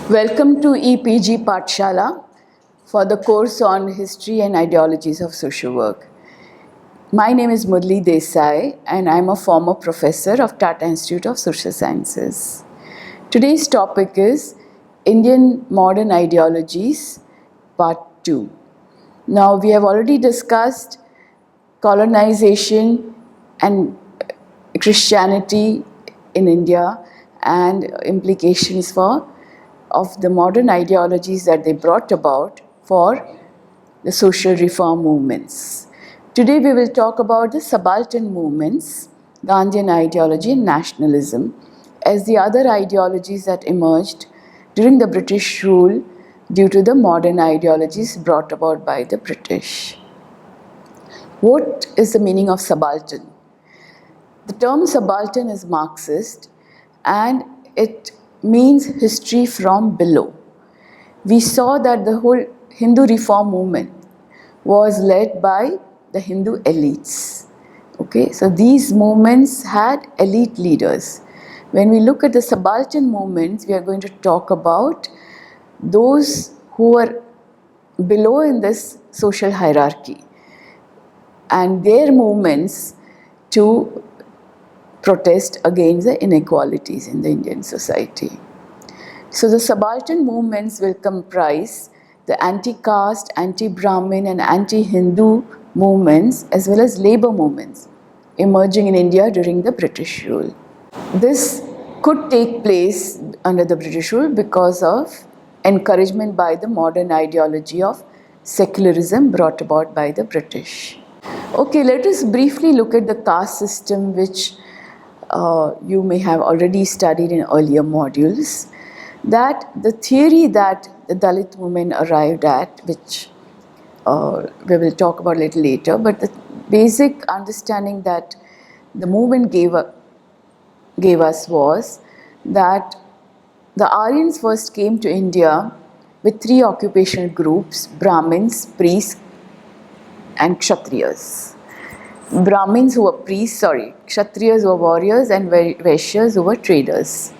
Welcome to EPG Pathshala for the course on History and Ideologies of Social Work. My name is Murli Desai and I am a former professor of Tata Institute of Social Sciences. Today's topic is Indian Modern Ideologies, Part 2. Now, we have already discussed colonization and Christianity in India and implications of the modern ideologies that they brought about for the social reform movements. Today we will talk about the subaltern movements, Gandhian ideology and nationalism, as the other ideologies that emerged during the British rule due to the modern ideologies brought about by the British. What is the meaning of subaltern? The term subaltern is Marxist and it means history from below. We saw that the whole Hindu reform movement was led by the Hindu elites. Okay, so these movements had elite leaders. When we look at the subaltern movements, we are going to talk about those who are below in this social hierarchy and their movements to protest against the inequalities in the Indian society. So the subaltern movements will comprise the anti-caste, anti-Brahmin and anti-Hindu movements as well as labor movements emerging in India during the British rule. This could take place under the British rule because of encouragement by the modern ideology of secularism brought about by the British. Okay, let us briefly look at the caste system which you may have already studied in earlier modules, that the theory that the Dalit movement arrived at, which we will talk about a little later, but the basic understanding that the movement gave us was that the Aryans first came to India with three occupational groups: Brahmins, priests and Kshatriyas. Brahmins who were priests, Kshatriyas who were warriors and Vaishyas who were traders.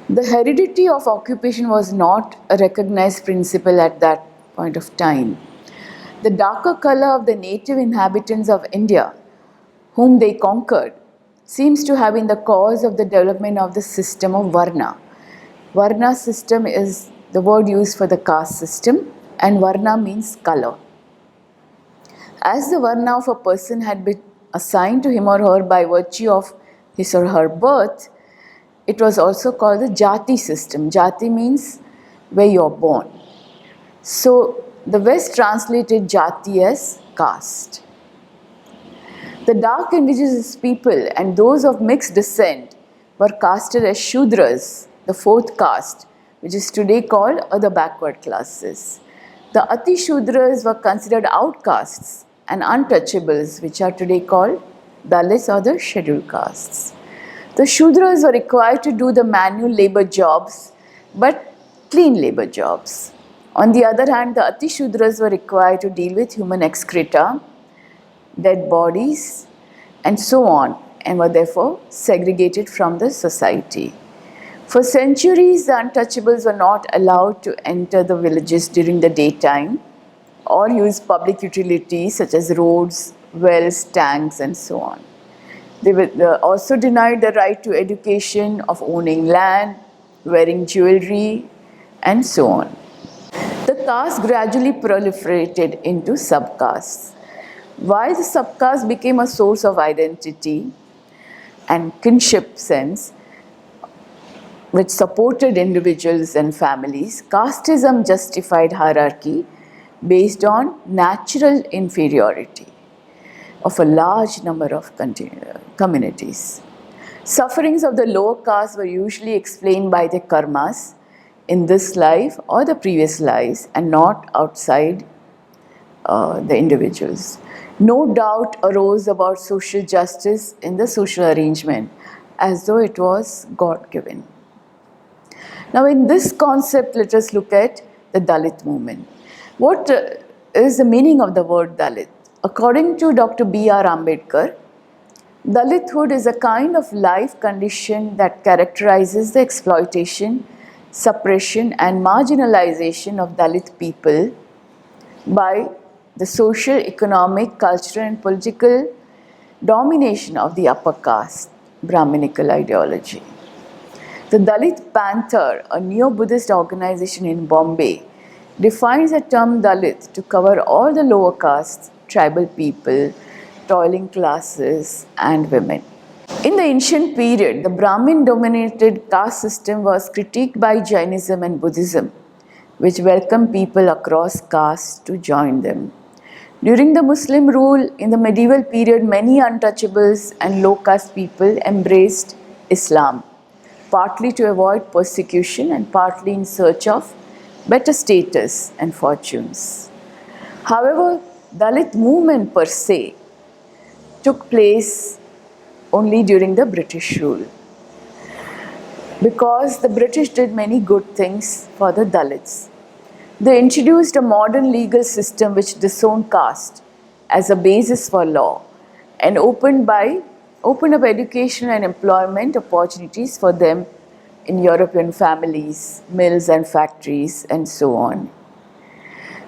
The heredity of occupation was not a recognized principle at that point of time. The darker color of the native inhabitants of India, whom they conquered, seems to have been the cause of the development of the system of Varna. Varna system is the word used for the caste system, and Varna means color. As the Varna of a person had been assigned to him or her by virtue of his or her birth, it was also called the Jati system. Jati means where you are born. So the West translated Jati as caste. The dark indigenous people and those of mixed descent were casted as Shudras, the fourth caste, which is today called other backward classes. The Ati Shudras were considered outcasts and untouchables, which are today called Dalits or the scheduled castes. The Shudras were required to do the manual labor jobs, but clean labor jobs. On the other hand, the Ati Shudras were required to deal with human excreta, dead bodies, and so on, and were therefore segregated from the society. For centuries, the untouchables were not allowed to enter the villages during the daytime or use public utilities such as roads, wells, tanks, and so on. They were also denied the right to education, of owning land, wearing jewelry, and so on. The castes gradually proliferated into subcastes. While the subcaste became a source of identity and kinship sense, which supported individuals and families, casteism justified hierarchy based on natural inferiority of a large number of communities. Sufferings of the lower caste were usually explained by their karmas in this life or the previous lives and not outside the individuals. No doubt arose about social justice in the social arrangement as though it was God-given. Now in this concept, let us look at the Dalit movement. What is the meaning of the word Dalit? According to Dr. B.R. Ambedkar, Dalithood is a kind of life condition that characterizes the exploitation suppression and marginalization of Dalit people by the social, economic, cultural and political domination of the upper caste, Brahminical ideology. The Dalit Panther, a neo-Buddhist organization in Bombay, defines the term Dalit to cover all the lower castes, tribal people, toiling classes and women. In the ancient period, the Brahmin-dominated caste system was critiqued by Jainism and Buddhism, which welcomed people across castes to join them. During the Muslim rule in the medieval period, many untouchables and low caste people embraced Islam, partly to avoid persecution and partly in search of better status and fortunes. However, Dalit movement per se took place only during the British rule, because the British did many good things for the Dalits. They introduced a modern legal system which disowned caste as a basis for law and opened up education and employment opportunities for them in European families, mills and factories and so on.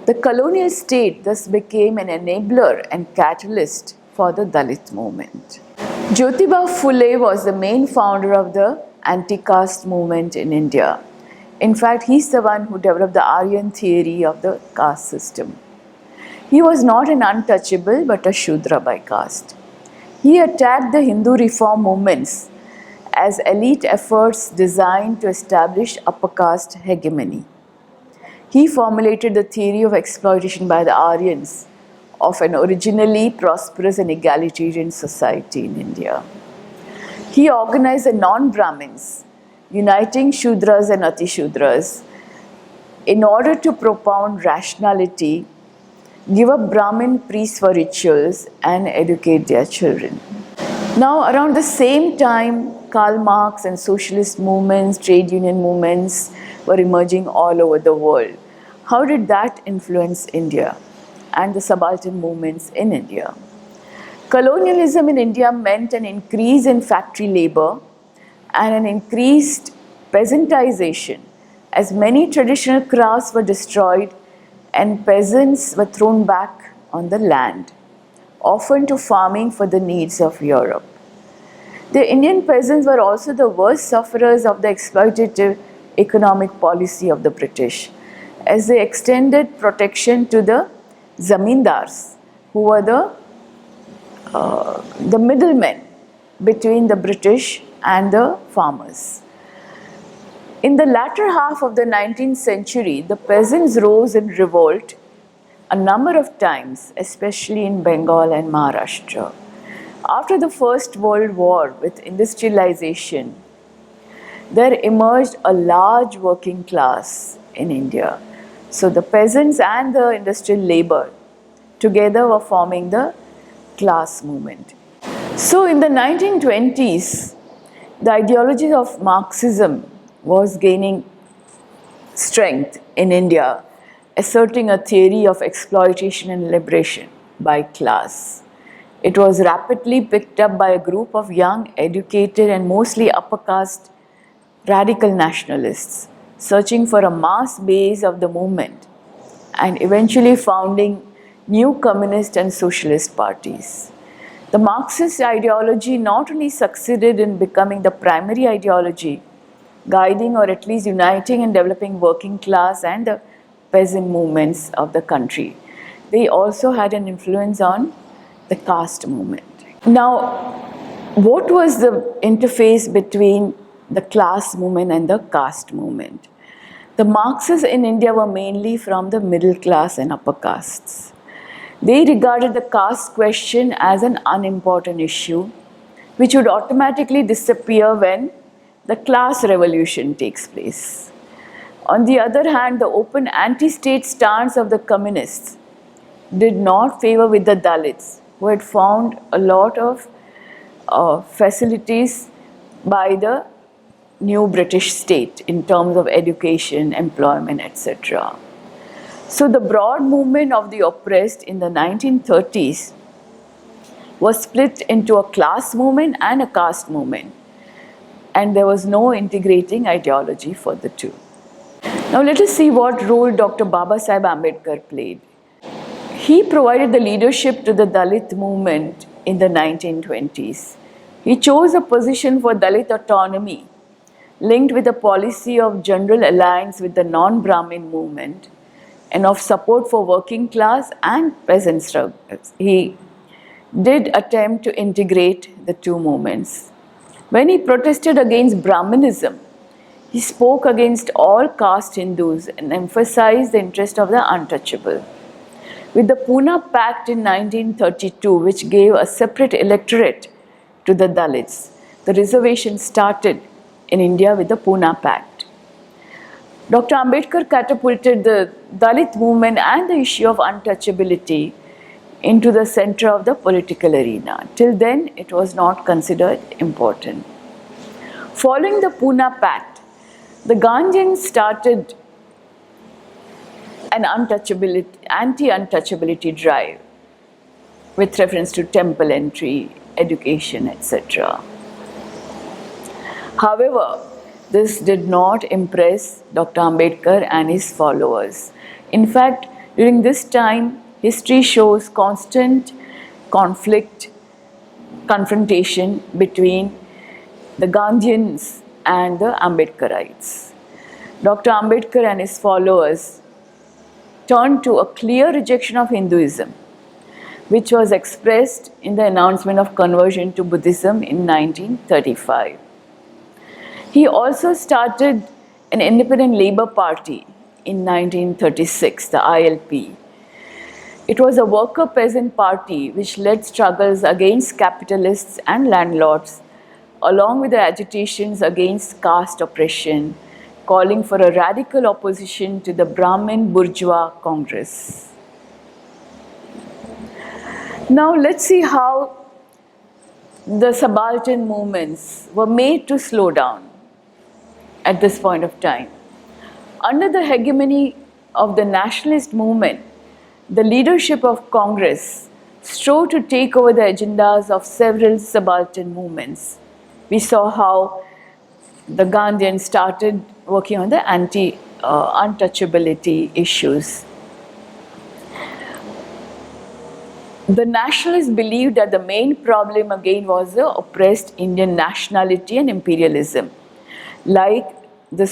The colonial state thus became an enabler and catalyst for the Dalit movement. Jyotiba Phule was the main founder of the anti-caste movement in India. In fact, he's the one who developed the Aryan theory of the caste system. He was not an untouchable but a Shudra by caste. He attacked the Hindu reform movements as elite efforts designed to establish upper caste hegemony. He formulated the theory of exploitation by the Aryans of an originally prosperous and egalitarian society in India. He organized the non-Brahmins, uniting Shudras and Atishudras in order to propound rationality, give up Brahmin priests for rituals and educate their children. Now, around the same time, Karl Marx and socialist movements, trade union movements were emerging all over the world. How did that influence India and the subaltern movements in India? Colonialism in India meant an increase in factory labor and an increased peasantization, as many traditional crafts were destroyed and peasants were thrown back on the land, often to farming for the needs of Europe. The Indian peasants were also the worst sufferers of the exploitative economic policy of the British, as they extended protection to the zamindars, who were the middlemen between the British and the farmers. In the latter half of the 19th century, the peasants rose in revolt a number of times, especially in Bengal and Maharashtra. After the First World War, with industrialization, there emerged a large working class in India. So the peasants and the industrial labor together were forming the class movement. So in the 1920s, the ideology of Marxism was gaining strength in India, asserting a theory of exploitation and liberation by class. It was rapidly picked up by a group of young, educated and mostly upper caste radical nationalists searching for a mass base of the movement and eventually founding new communist and socialist parties. The Marxist ideology not only succeeded in becoming the primary ideology, guiding or at least uniting and developing working class and the peasant movements of the country, they also had an influence on the caste movement. Now, what was the interface between the class movement and the caste movement? The Marxists in India were mainly from the middle class and upper castes. They regarded the caste question as an unimportant issue, which would automatically disappear when the class revolution takes place. On the other hand, the open anti-state stance of the communists did not favor with the Dalits, who had found a lot of facilities by the new British state in terms of education, employment, etc. So the broad movement of the oppressed in the 1930s was split into a class movement and a caste movement, and there was no integrating ideology for the two. Now let us see what role Dr. Baba Saheb Ambedkar played. He provided the leadership to the Dalit movement in the 1920s. He chose a position for Dalit autonomy linked with a policy of general alliance with the non-Brahmin movement and of support for working class and peasant struggles. He did attempt to integrate the two movements. When he protested against Brahminism, he spoke against all caste Hindus and emphasized the interest of the untouchable. With the Pune Pact in 1932, which gave a separate electorate to the Dalits, the reservation started in India with the Pune Pact. Dr. Ambedkar catapulted the Dalit movement and the issue of untouchability into the center of the political arena. Till then, it was not considered important. Following the Pune Pact, the Gandhians started an anti-untouchability drive with reference to temple entry, education, etc. However, this did not impress Dr. Ambedkar and his followers. In fact, during this time, history shows constant confrontation between the Gandhians and the Ambedkarites. Dr. Ambedkar and his followers turned to a clear rejection of Hinduism, which was expressed in the announcement of conversion to Buddhism in 1935. He also started an independent Labour Party in 1936, the ILP. It was a worker peasant party which led struggles against capitalists and landlords, along with the agitations against caste oppression, calling for a radical opposition to the Brahmin bourgeois Congress. Now let's see how the subaltern movements were made to slow down at this point of time. Under the hegemony of the nationalist movement, the leadership of Congress strove to take over the agendas of several subaltern movements. We saw how the Gandhians started working on the untouchability issues. The nationalists believed that the main problem again was the oppressed Indian nationality and imperialism. Like the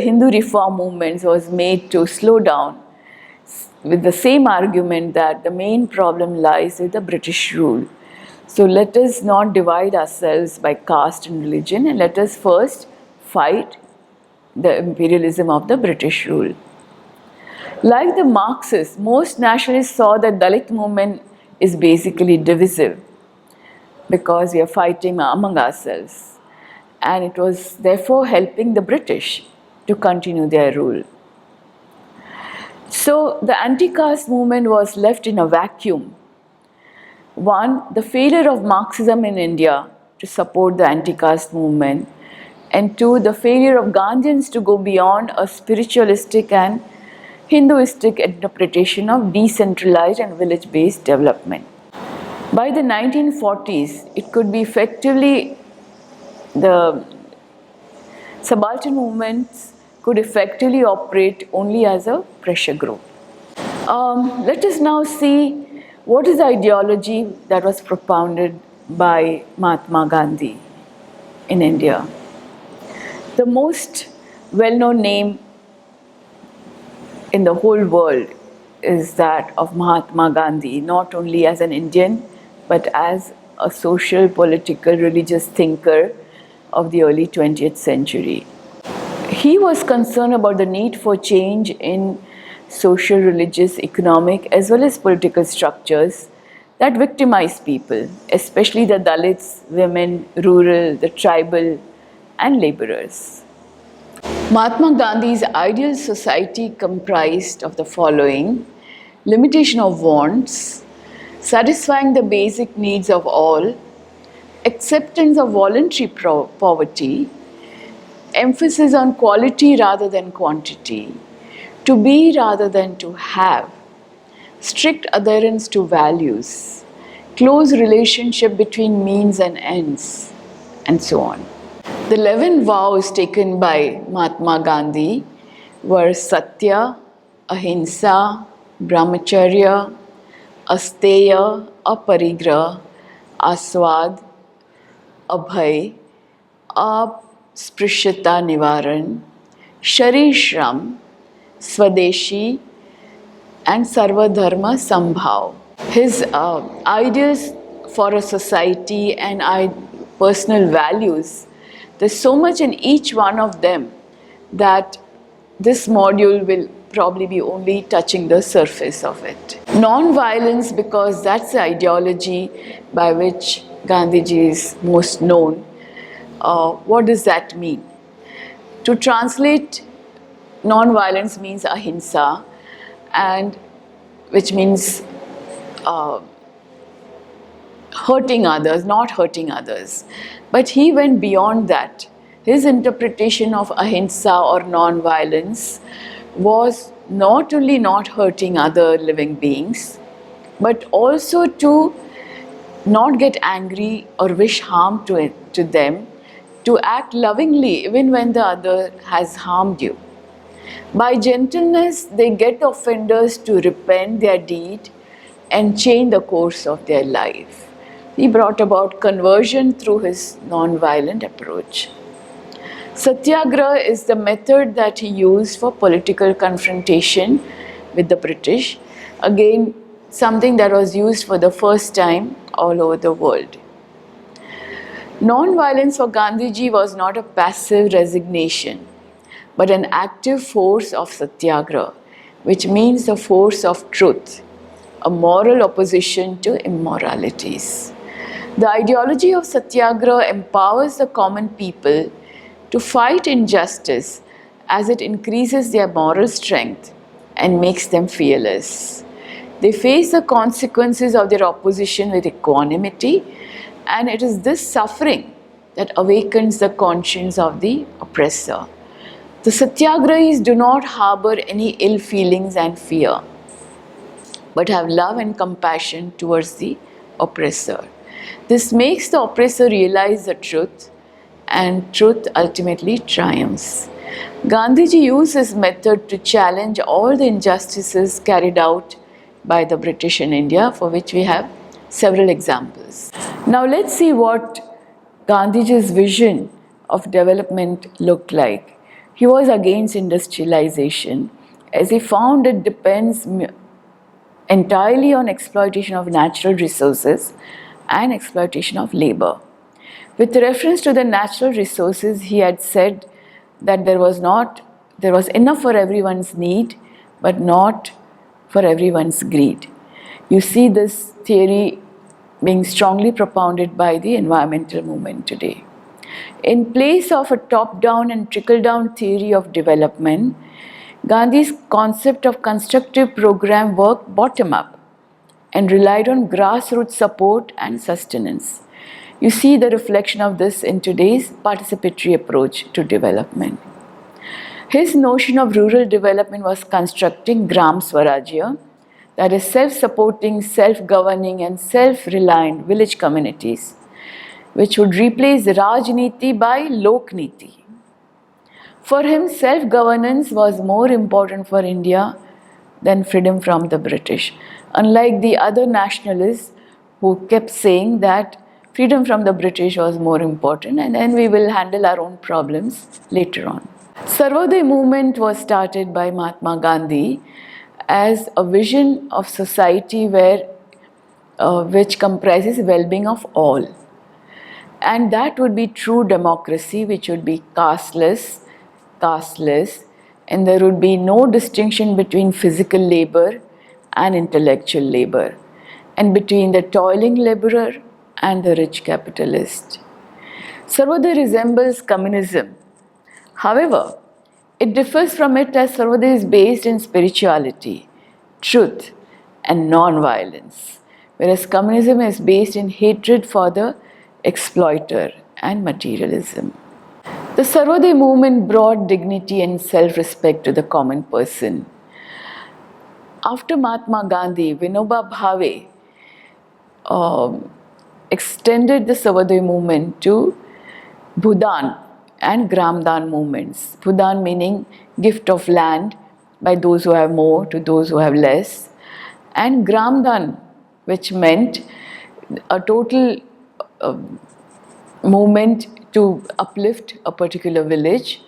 Hindu reform movements was made to slow down with the same argument that the main problem lies with the British rule. So let us not divide ourselves by caste and religion, and let us first fight the imperialism of the British rule. Like the Marxists, most nationalists saw that Dalit movement is basically divisive because we are fighting among ourselves, and it was therefore helping the British to continue their rule. So the anti-caste movement was left in a vacuum. One, the failure of Marxism in India to support the anti-caste movement, and two, the failure of Gandhians to go beyond a spiritualistic and Hinduistic interpretation of decentralized and village-based development. By the 1940s, it could be effectively, the subaltern movements could effectively operate only as a pressure group. Let us now see what is the ideology that was propounded by Mahatma Gandhi in India. The most well-known name in the whole world is that of Mahatma Gandhi, not only as an Indian, but as a social, political, religious thinker of the early 20th century. He was concerned about the need for change in social, religious, economic, as well as political structures that victimize people, especially the Dalits, women, rural, the tribal, and laborers. Mahatma Gandhi's ideal society comprised of the following: limitation of wants, satisfying the basic needs of all, acceptance of voluntary poverty, emphasis on quality rather than quantity, to be rather than to have, strict adherence to values, close relationship between means and ends, and so on. The 11 vows taken by Mahatma Gandhi were Satya, Ahimsa, Brahmacharya, Asteya, Aparigraha, Aswad, Abhay, Aprishyata Nivaran, Sharir Shram, Swadeshi, and Sarvadharma Sambhav. His ideals for a society and personal values, there's so much in each one of them that this module will probably be only touching the surface of it. Non-violence, because that's the ideology by which Gandhiji is most known. What does that mean? To translate, non-violence means ahimsa, and which means hurting others, not hurting others. But he went beyond that. His interpretation of ahimsa or non-violence was not only not hurting other living beings, but also to not get angry or wish harm to them, to act lovingly even when the other has harmed you. By gentleness, they get offenders to repent their deed and change the course of their life. He brought about conversion through his non-violent approach. Satyagraha is the method that he used for political confrontation with the British. Again, something that was used for the first time all over the world. Non-violence for Gandhiji was not a passive resignation, but an active force of Satyagraha, which means the force of truth, a moral opposition to immoralities. The ideology of Satyagraha empowers the common people to fight injustice as it increases their moral strength and makes them fearless. They face the consequences of their opposition with equanimity, and it is this suffering that awakens the conscience of the oppressor. The Satyagrahis do not harbor any ill feelings and fear, but have love and compassion towards the oppressor. This makes the oppressor realize the truth, and truth ultimately triumphs. Gandhiji used his method to challenge all the injustices carried out by the British in India, for which we have several examples. Now let's see what Gandhiji's vision of development looked like. He was against industrialization, as he found it depends entirely on exploitation of natural resources and exploitation of labor. With reference to the natural resources, he had said that there was enough for everyone's need, but not for everyone's greed. You see this theory being strongly propounded by the environmental movement today. In place of a top-down and trickle-down theory of development, Gandhi's concept of constructive program worked bottom-up and relied on grassroots support and sustenance. You see the reflection of this in today's participatory approach to development. His notion of rural development was constructing Gram Swarajya, that is self-supporting, self-governing and self-reliant village communities, which would replace Rajniti by Lokniti. For him, self-governance was more important for India than freedom from the British, unlike the other nationalists who kept saying that freedom from the British was more important and then we will handle our own problems later on. Sarvodaya movement was started by Mahatma Gandhi as a vision of society which comprises well-being of all. And that would be true democracy, which would be casteless, and there would be no distinction between physical labor and intellectual labor, and between the toiling laborer and the rich capitalist. Sarvodaya resembles communism. However, it differs from it as Sarvodaya is based in spirituality, truth, and non-violence, whereas communism is based in hatred for the exploiter and materialism. The Sarvodaya movement brought dignity and self-respect to the common person. After Mahatma Gandhi, Vinoba Bhave extended the Sarvodaya movement to Bhudan, and Gramdan movements. Bhudan meaning gift of land by those who have more to those who have less, and Gramdan, which meant a total movement to uplift a particular village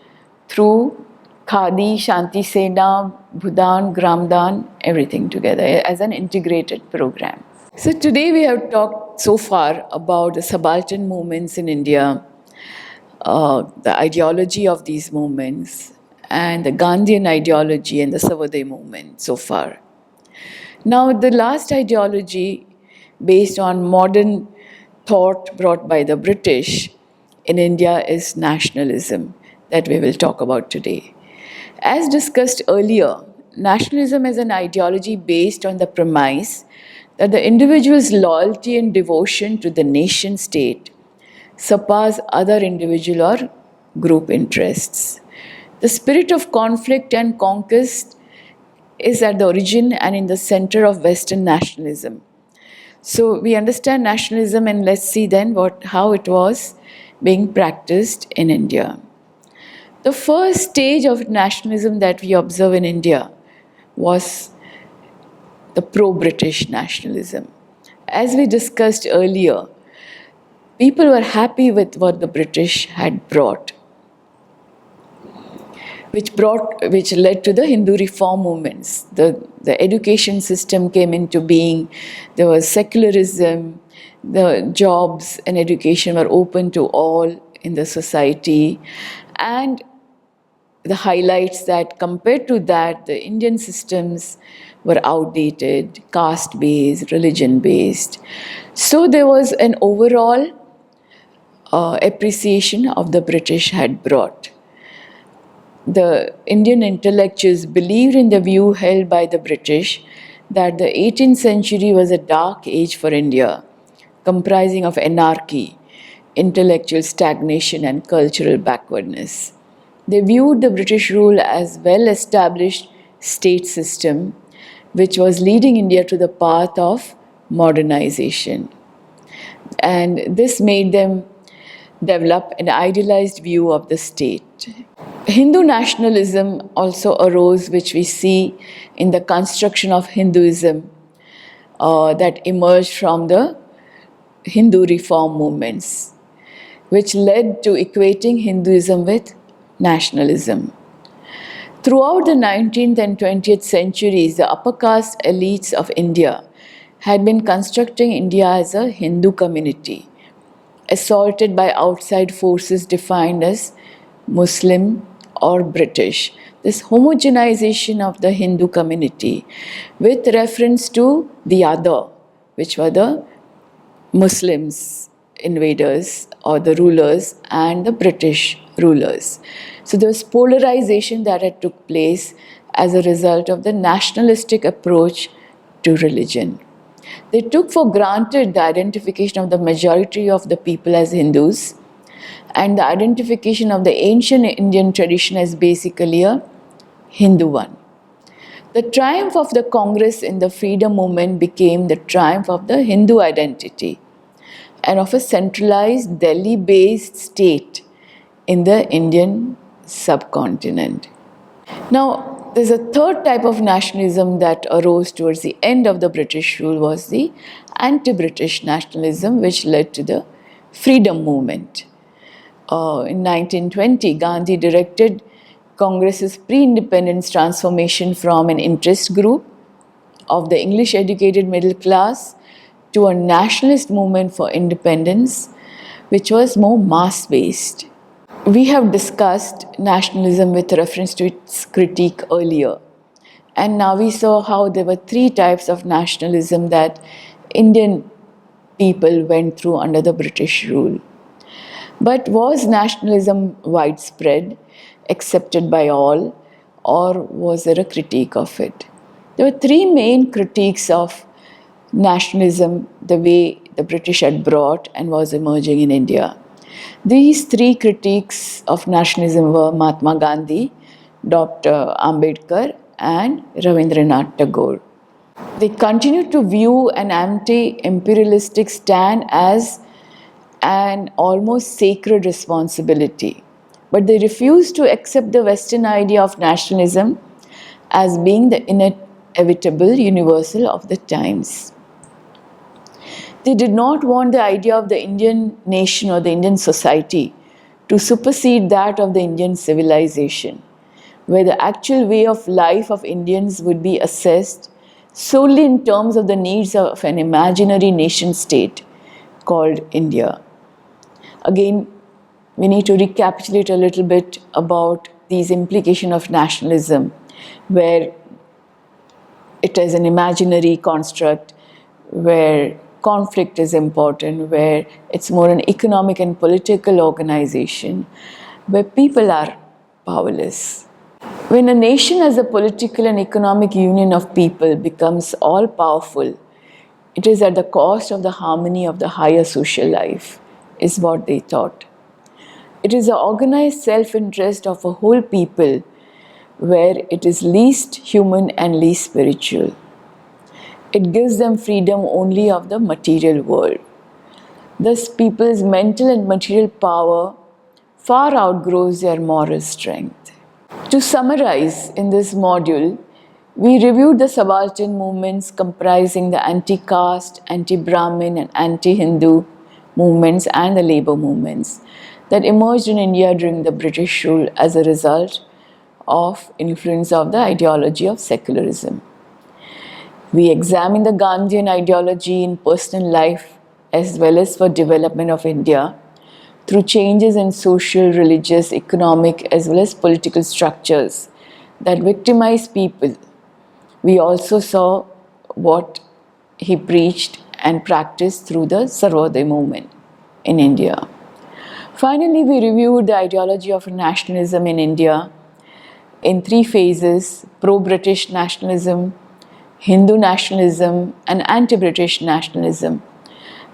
through Khadi, Shanti Sena, Bhudan, Gramdan, everything together as an integrated program. So today we have talked so far about the subaltern movements in India, the ideology of these movements, and the Gandhian ideology and the Savodaya movement so far. Now, the last ideology based on modern thought brought by the British in India is nationalism, that we will talk about today. As discussed earlier, nationalism is an ideology based on the premise that the individual's loyalty and devotion to the nation state surpass other individual or group interests. The spirit of conflict and conquest is at the origin and in the center of Western nationalism. So we understand nationalism, and let's see then how it was being practiced in India. The first stage of nationalism that we observe in India was the pro-British nationalism. As we discussed earlier, people were happy with what the British had brought, which led to the Hindu reform movements. The education system came into being, there was secularism, the jobs and education were open to all in the society, and the highlights that compared to that, the Indian systems were outdated, caste-based, religion-based. So there was an overall appreciation of the British had brought. The Indian intellectuals believed in the view held by the British that the 18th century was a dark age for India, comprising of anarchy, intellectual stagnation and cultural backwardness. They viewed the British rule as well-established state system which was leading India to the path of modernization. And this made them develop an idealized view of the state. Hindu nationalism also arose, which we see in the construction of Hinduism that emerged from the Hindu reform movements, which led to equating Hinduism with nationalism. Throughout the 19th and 20th centuries, the upper caste elites of India had been constructing India as a Hindu community, assaulted by outside forces defined as Muslim or British. This homogenization of the Hindu community with reference to the other, which were the Muslims invaders or the rulers and the British rulers. So there was polarization that had took place as a result of the nationalistic approach to religion. They took for granted the identification of the majority of the people as Hindus, and the identification of the ancient Indian tradition as basically a Hindu one. The triumph of the Congress in the freedom movement became the triumph of the Hindu identity and of a centralized Delhi-based state in the Indian subcontinent. Now, there's a third type of nationalism that arose towards the end of the British rule was the anti-British nationalism, which led to the freedom movement. In 1920, Gandhi directed Congress's pre-independence transformation from an interest group of the English-educated middle class to a nationalist movement for independence, which was more mass-based. We have discussed nationalism with reference to its critique earlier, and now we saw how there were three types of nationalism that Indian people went through under the British rule. But was nationalism widespread, accepted by all, or was there a critique of it? There were three main critiques of nationalism, the way the British had brought and was emerging in India. These three critiques of nationalism were Mahatma Gandhi, Dr. Ambedkar, and Rabindranath Tagore. They continued to view an anti-imperialistic stand as an almost sacred responsibility, but they refused to accept the Western idea of nationalism as being the inevitable universal of the times. They did not want the idea of the Indian nation or the Indian society to supersede that of the Indian civilization, where the actual way of life of Indians would be assessed solely in terms of the needs of an imaginary nation state called India. Again, we need to recapitulate a little bit about these implications of nationalism, where it is an imaginary construct, where conflict is important, where it's more an economic and political organization, where people are powerless. When a nation as a political and economic union of people becomes all powerful, it is at the cost of the harmony of the higher social life, is what they thought. It is the organized self-interest of a whole people where it is least human and least spiritual. It gives them freedom only of the material world. Thus, people's mental and material power far outgrows their moral strength. To summarize, in this module, we reviewed the subaltern movements comprising the anti-caste, anti-Brahmin and anti-Hindu movements and the labor movements that emerged in India during the British rule as a result of influence of the ideology of secularism. We examined the Gandhian ideology in personal life as well as for development of India through changes in social, religious, economic as well as political structures that victimize people. We also saw what he preached and practiced through the Sarvodaya movement in India. Finally, we reviewed the ideology of nationalism in India in three phases: pro-British nationalism, Hindu nationalism and anti-British nationalism,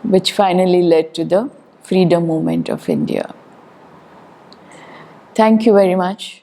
which finally led to the freedom movement of India. Thank you very much.